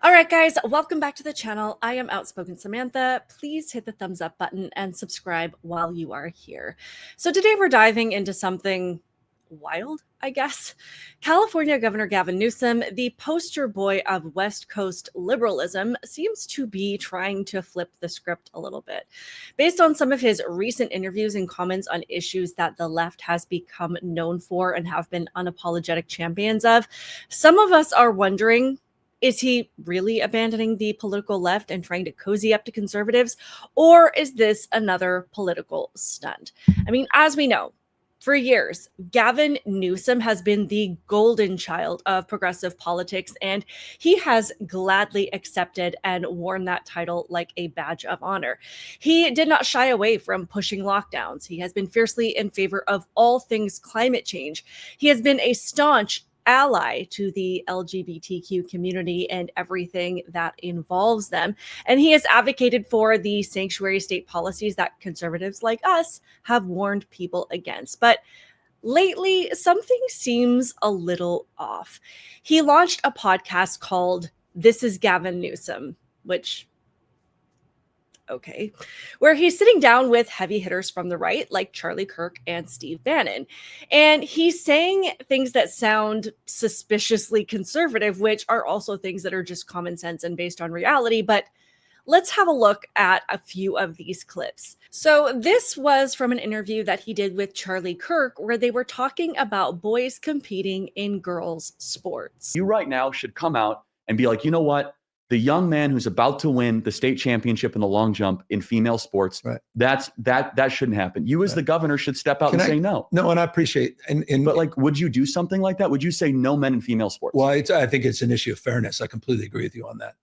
All right, guys, welcome back to the channel. I am Outspoken Samantha. Please hit the thumbs up button and subscribe while you are here. So today we're diving into something wild, I guess. California Governor Gavin Newsom, the poster boy of West Coast liberalism, seems to be trying to flip the script a little bit. Based on some of his recent interviews and comments on issues that the left has become known for and have been unapologetic champions of, some of us are wondering, is he really abandoning the political left and trying to cozy up to conservatives? Or is this another political stunt? I mean, as we know, for years, Gavin Newsom has been the golden child of progressive politics, and he has gladly accepted and worn that title like a badge of honor. He did not shy away from pushing lockdowns. He has been fiercely in favor of all things climate change. He has been a staunch ally to the LGBTQ community and everything that involves them. And he has advocated for the sanctuary state policies that conservatives like us have warned people against. But lately, something seems a little off. He launched a podcast called Is Gavin Newsom, which okay, where he's sitting down with heavy hitters from the right, like Charlie Kirk and Steve Bannon. And he's saying things that sound suspiciously conservative, which are also things that are just common sense and based on reality. But let's have a look at a few of these clips. So this was from an interview that he did with Charlie Kirk, where they were talking about boys competing in girls' sports. You right now should come out and be like, you know what? The young man who's about to win the state championship in the long jump in female sports, right. that shouldn't happen. You as the governor should step out and say no. No, and I appreciate but like, would you do something like that? Would you say no men in female sports? Well, I think it's an issue of fairness. I completely agree with you on that.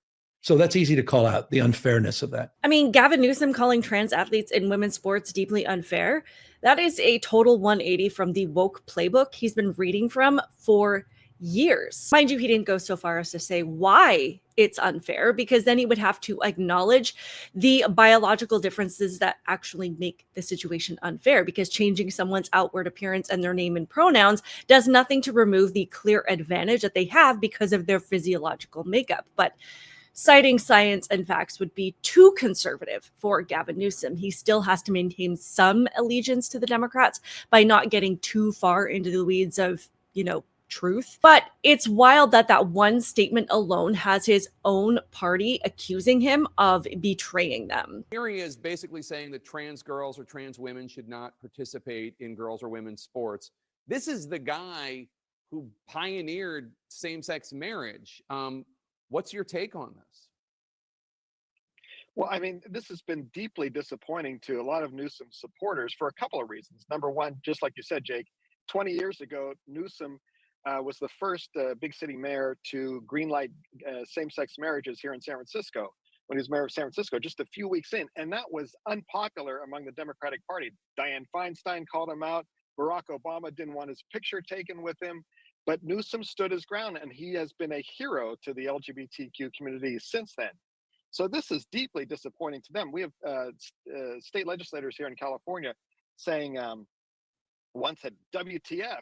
So that's easy to call out, the unfairness of that. I mean, Gavin Newsom calling trans athletes in women's sports deeply unfair. That is a total 180 from the woke playbook he's been reading from for years. Mind you, he didn't go so far as to say why it's unfair, because then he would have to acknowledge the biological differences that actually make the situation unfair, because changing someone's outward appearance and their name and pronouns does nothing to remove the clear advantage that they have because of their physiological makeup. But citing science and facts would be too conservative for Gavin Newsom. He still has to maintain some allegiance to the Democrats by not getting too far into the weeds of, truth. But it's wild that that one statement alone has his own party accusing him of betraying them. Here he is basically saying that trans girls or trans women should not participate in girls or women's sports. This is the guy who pioneered same-sex marriage. What's your take on this? Well, I mean, this has been deeply disappointing to a lot of Newsom supporters for a couple of reasons. Number one, just like you said, Jake, 20 years ago, Newsom was the first big city mayor to greenlight same-sex marriages here in San Francisco when he was mayor of San Francisco, just a few weeks in. And that was unpopular among the Democratic Party. Dianne Feinstein called him out. Barack Obama didn't want his picture taken with him. But Newsom stood his ground, and he has been a hero to the LGBTQ community since then. So this is deeply disappointing to them. We have state legislators here in California saying, one said, "WTF?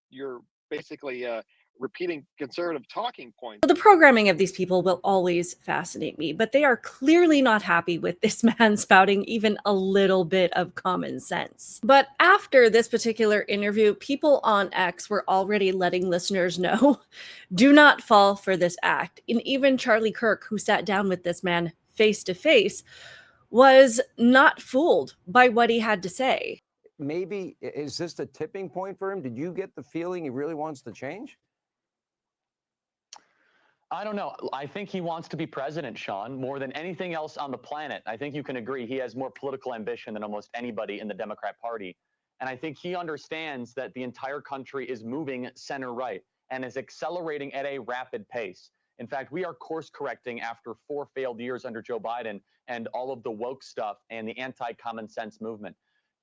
You're basically repeating conservative talking points." The programming of these people will always fascinate me, but they are clearly not happy with this man spouting even a little bit of common sense. But after this particular interview, people on X were already letting listeners know, do not fall for this act. And even Charlie Kirk, who sat down with this man face to face, was not fooled by what he had to say. Maybe, is this the tipping point for him? Did you get the feeling he really wants to change? I don't know. I think he wants to be president, Sean, more than anything else on the planet. I think you can agree he has more political ambition than almost anybody in the Democrat Party. And I think he understands that the entire country is moving center right and is accelerating at a rapid pace. In fact, we are course correcting after 4 failed years under Joe Biden and all of the woke stuff and the anti-common sense movement.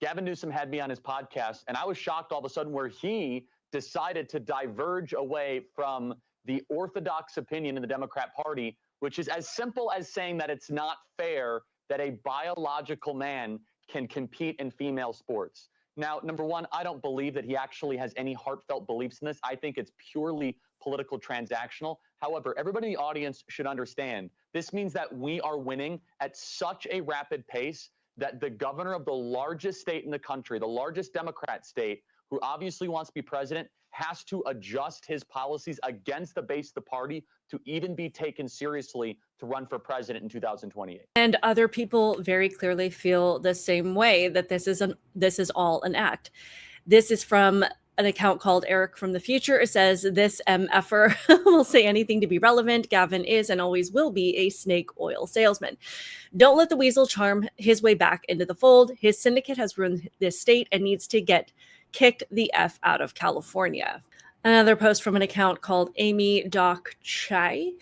Gavin Newsom had me on his podcast, and I was shocked all of a sudden where he decided to diverge away from the orthodox opinion in the Democrat Party, which is as simple as saying that it's not fair that a biological man can compete in female sports. Now, number one, I don't believe that he actually has any heartfelt beliefs in this. I think it's purely political transactional. However, everybody in the audience should understand this means that we are winning at such a rapid pace that the governor of the largest state in the country, the largest Democrat state, who obviously wants to be president, has to adjust his policies against the base of the party to even be taken seriously to run for president in 2028. And other people very clearly feel the same way, that this is all an act. This is from an account called Eric from the Future. It says, this MFer will say anything to be relevant. Gavin is and always will be a snake oil salesman. Don't let the weasel charm his way back into the fold. His syndicate has ruined this state and needs to get kicked the F out of California. Another post from an account called Amy Doc Chai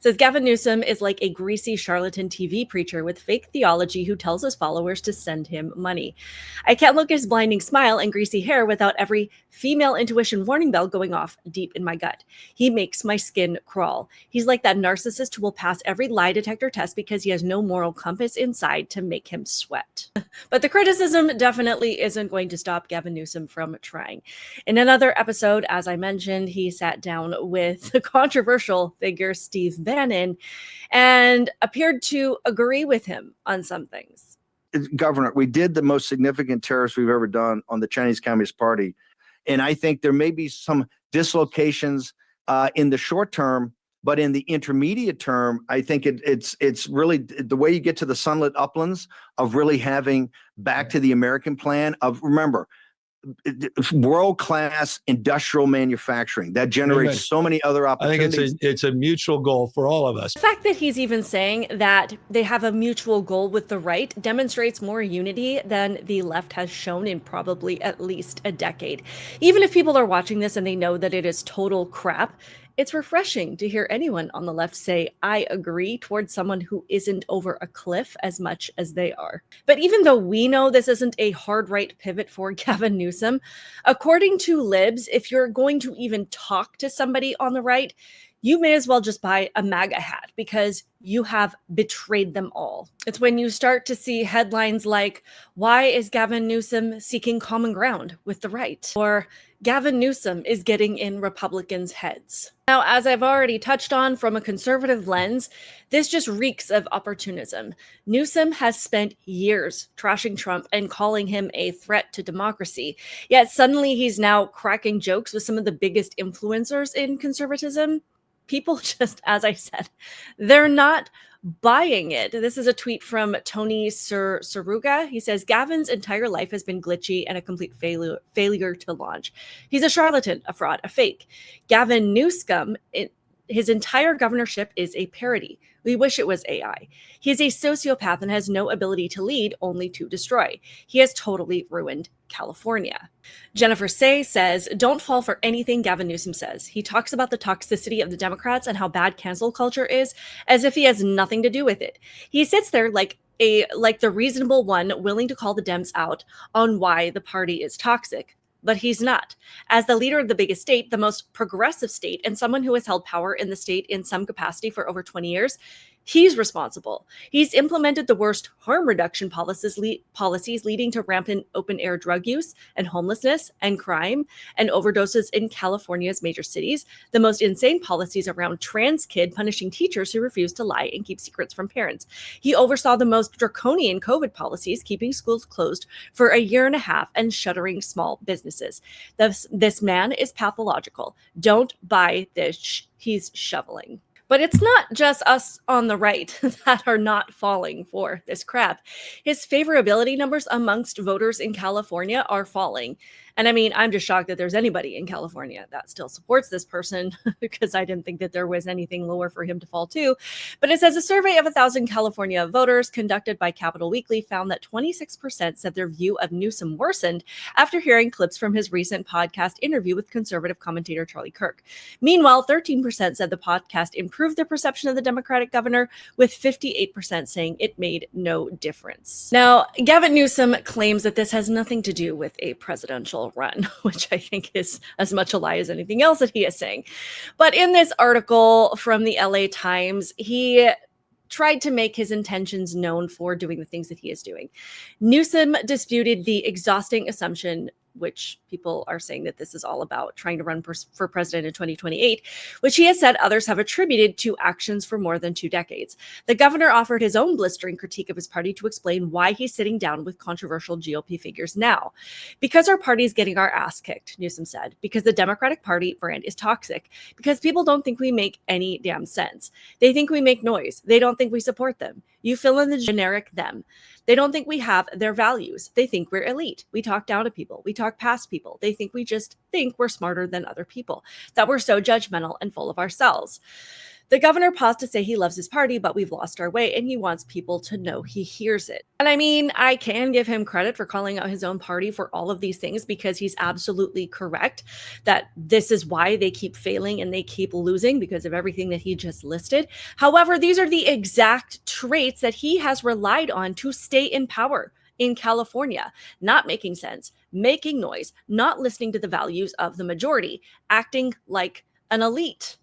says, Gavin Newsom is like a greasy charlatan TV preacher with fake theology who tells his followers to send him money. I can't look at his blinding smile and greasy hair without every female intuition warning bell going off deep in my gut. He makes my skin crawl. He's like that narcissist who will pass every lie detector test because he has no moral compass inside to make him sweat. But the criticism definitely isn't going to stop Gavin Newsom from trying. In another episode, as I mentioned, he sat down with the controversial figure Steve Bannon and appeared to agree with him on some things. Governor, we did the most significant tariffs we've ever done on the Chinese Communist Party. And I think there may be some dislocations in the short term, but in the intermediate term, I think it's really the way you get to the sunlit uplands of really having back to the American plan of, remember, world-class industrial manufacturing that generates so many other opportunities. I think it's a mutual goal for all of us. The fact that he's even saying that they have a mutual goal with the right demonstrates more unity than the left has shown in probably at least a decade. Even if people are watching this and they know that it is total crap, it's refreshing to hear anyone on the left say, I agree, towards someone who isn't over a cliff as much as they are. But even though we know this isn't a hard right pivot for Gavin Newsom, according to libs, if you're going to even talk to somebody on the right, you may as well just buy a MAGA hat because you have betrayed them all. It's when you start to see headlines like, why is Gavin Newsom seeking common ground with the right? Or Gavin Newsom is getting in Republicans' heads. Now, as I've already touched on from a conservative lens, this just reeks of opportunism. Newsom has spent years trashing Trump and calling him a threat to democracy. Yet suddenly he's now cracking jokes with some of the biggest influencers in conservatism. People just, as I said, they're not buying it. This is a tweet from Tony Saruga. He says, Gavin's entire life has been glitchy and a complete failure to launch. He's a charlatan, a fraud, a fake. Gavin Newsom, his entire governorship is a parody. We wish it was AI. He is a sociopath and has no ability to lead, only to destroy. He has totally ruined California. Jennifer Say says, don't fall for anything Gavin Newsom says. He talks about the toxicity of the Democrats and how bad cancel culture is as if he has nothing to do with it. He sits there like the reasonable one willing to call the Dems out on why the party is toxic. But he's not. As the leader of the biggest state, the most progressive state, and someone who has held power in the state in some capacity for over 20 years, he's responsible. He's implemented the worst harm reduction policies leading to rampant open-air drug use and homelessness and crime and overdoses in California's major cities, the most insane policies around trans kid punishing teachers who refuse to lie and keep secrets from parents. He oversaw the most draconian COVID policies, keeping schools closed for a year and a half and shuttering small businesses. This man is pathological. Don't buy this. He's shoveling. But it's not just us on the right that are not falling for this crap. His favorability numbers amongst voters in California are falling. And I mean, I'm just shocked that there's anybody in California that still supports this person because I didn't think that there was anything lower for him to fall to. But it says a survey of 1,000 California voters conducted by Capital Weekly found that 26% said their view of Newsom worsened after hearing clips from his recent podcast interview with conservative commentator Charlie Kirk. Meanwhile, 13% said the podcast improved their perception of the Democratic governor, with 58% saying it made no difference. Now, Gavin Newsom claims that this has nothing to do with a presidential run, which I think is as much a lie as anything else that he is saying. But in this article from the LA Times, he tried to make his intentions known for doing the things that he is doing. Newsom disputed the exhausting assumption which people are saying that this is all about trying to run for president in 2028, which he has said others have attributed to actions for more than 2 decades. The governor offered his own blistering critique of his party to explain why he's sitting down with controversial GOP figures now. Because our party is getting our ass kicked, Newsom said, because the Democratic Party brand is toxic, because people don't think we make any damn sense. They think we make noise. They don't think we support them. You fill in the generic them. They don't think we have their values. They think we're elite. We talk down to people. We talk past people. They think we just think we're smarter than other people, that we're so judgmental and full of ourselves. The governor paused to say he loves his party, but we've lost our way, and he wants people to know he hears it. And I mean, I can give him credit for calling out his own party for all of these things, because he's absolutely correct that this is why they keep failing and they keep losing, because of everything that he just listed. However, these are the exact traits that he has relied on to stay in power in California: not making sense, making noise, not listening to the values of the majority, acting like an elite.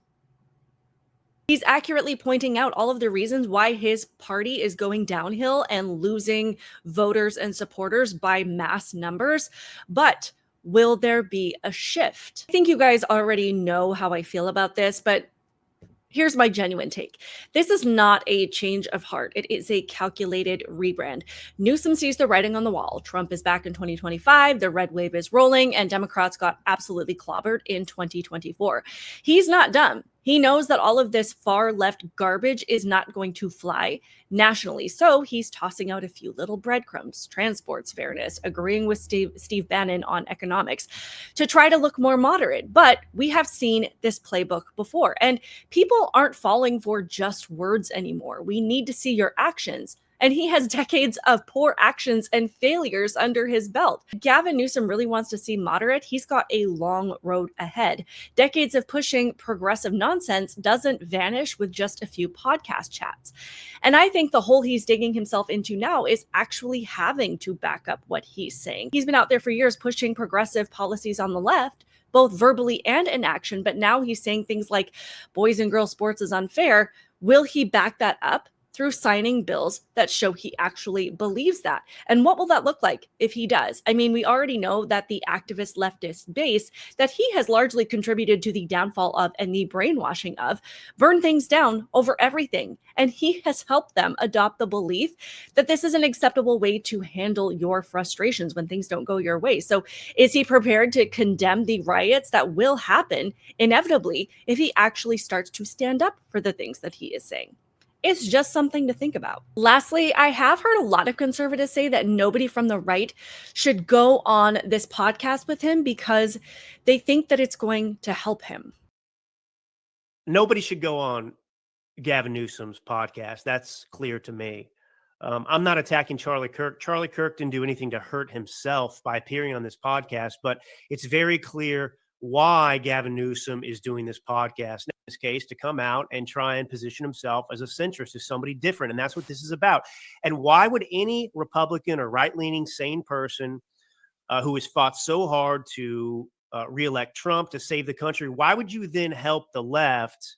He's accurately pointing out all of the reasons why his party is going downhill and losing voters and supporters by mass numbers. But will there be a shift? I think you guys already know how I feel about this, but here's my genuine take. This is not a change of heart. It is a calculated rebrand. Newsom sees the writing on the wall. Trump is back in 2025. The red wave is rolling, and Democrats got absolutely clobbered in 2024. He's not dumb. He knows that all of this far left garbage is not going to fly nationally. So he's tossing out a few little breadcrumbs: transports fairness, agreeing with Steve Bannon on economics, to try to look more moderate. But we have seen this playbook before, and people aren't falling for just words anymore. We need to see your actions. And he has decades of poor actions and failures under his belt. Gavin Newsom really wants to see moderate. He's got a long road ahead. Decades of pushing progressive nonsense doesn't vanish with just a few podcast chats. And I think the hole he's digging himself into now is actually having to back up what he's saying. He's been out there for years pushing progressive policies on the left, both verbally and in action, but now he's saying things like boys and girls sports is unfair. Will he back that up through signing bills that show he actually believes that? And what will that look like if he does? I mean, we already know that the activist leftist base that he has largely contributed to the downfall of and the brainwashing of burn things down over everything. And he has helped them adopt the belief that this is an acceptable way to handle your frustrations when things don't go your way. So is he prepared to condemn the riots that will happen inevitably if he actually starts to stand up for the things that he is saying? It's just something to think about. Lastly, I have heard a lot of conservatives say that nobody from the right should go on this podcast with him because they think that it's going to help him. Nobody should go on Gavin Newsom's podcast. That's clear to me. I'm not attacking Charlie Kirk. Charlie Kirk didn't do anything to hurt himself by appearing on this podcast, but it's very clear why Gavin Newsom is doing this podcast in this case, to come out and try and position himself as a centrist, as somebody different. And that's what this is about. And why would any Republican or right-leaning sane person who has fought so hard to reelect Trump, to save the country, why would you then help the left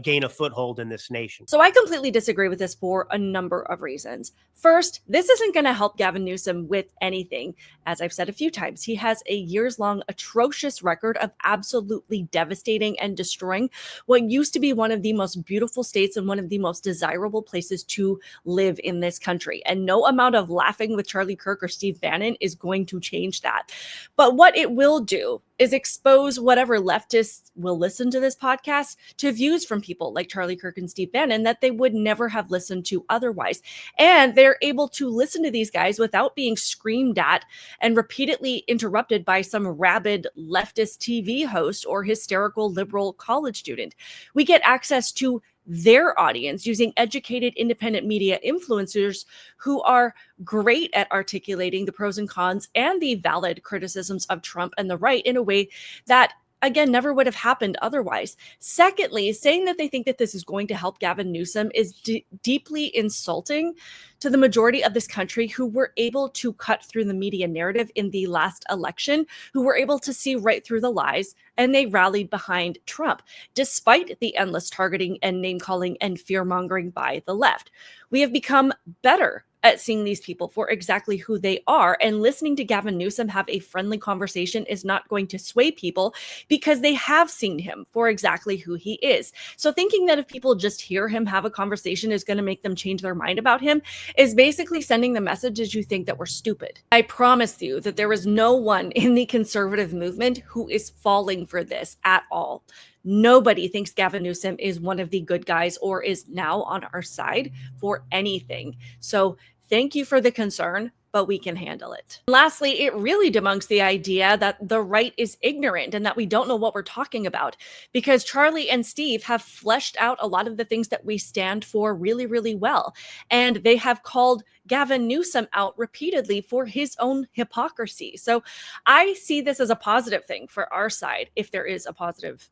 gain a foothold in this nation? So I completely disagree with this for a number of reasons. First, this isn't going to help Gavin Newsom with anything. As I've said a few times, he has a years-long atrocious record of absolutely devastating and destroying what used to be one of the most beautiful states and one of the most desirable places to live in this country. And no amount of laughing with Charlie Kirk or Steve Bannon is going to change that. But what it will do is expose whatever leftists will listen to this podcast to views from people like Charlie Kirk and Steve Bannon that they would never have listened to otherwise. And they're able to listen to these guys without being screamed at and repeatedly interrupted by some rabid leftist TV host or hysterical liberal college student. We get access to their audience using educated independent media influencers who are great at articulating the pros and cons and the valid criticisms of Trump and the right in a way that, again, never would have happened otherwise. Secondly, saying that they think that this is going to help Gavin Newsom is deeply insulting to the majority of this country who were able to cut through the media narrative in the last election, who were able to see right through the lies, and they rallied behind Trump, despite the endless targeting and name-calling and fear-mongering by the left. We have become better at seeing these people for exactly who they are. And listening to Gavin Newsom have a friendly conversation is not going to sway people because they have seen him for exactly who he is. So thinking that if people just hear him have a conversation is going to make them change their mind about him is basically sending the message that you think that we're stupid. I promise you that there is no one in the conservative movement who is falling for this at all. Nobody thinks Gavin Newsom is one of the good guys or is now on our side for anything. So thank you for the concern, but we can handle it. Lastly, it really debunks the idea that the right is ignorant and that we don't know what we're talking about, because Charlie and Steve have fleshed out a lot of the things that we stand for really, really well. And they have called Gavin Newsom out repeatedly for his own hypocrisy. So I see this as a positive thing for our side, if there is a positive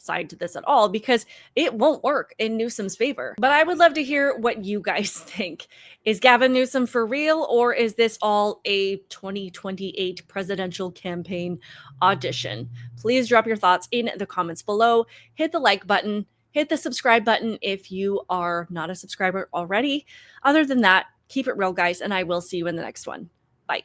side to this at all, because it won't work in Newsom's favor. But I would love to hear what you guys think. Is Gavin Newsom for real, or is this all a 2028 presidential campaign audition? Please drop your thoughts in the comments below. Hit the like button, hit the subscribe button if you are not a subscriber already. Other than that, keep it real, guys, and I will see you in the next one. Bye.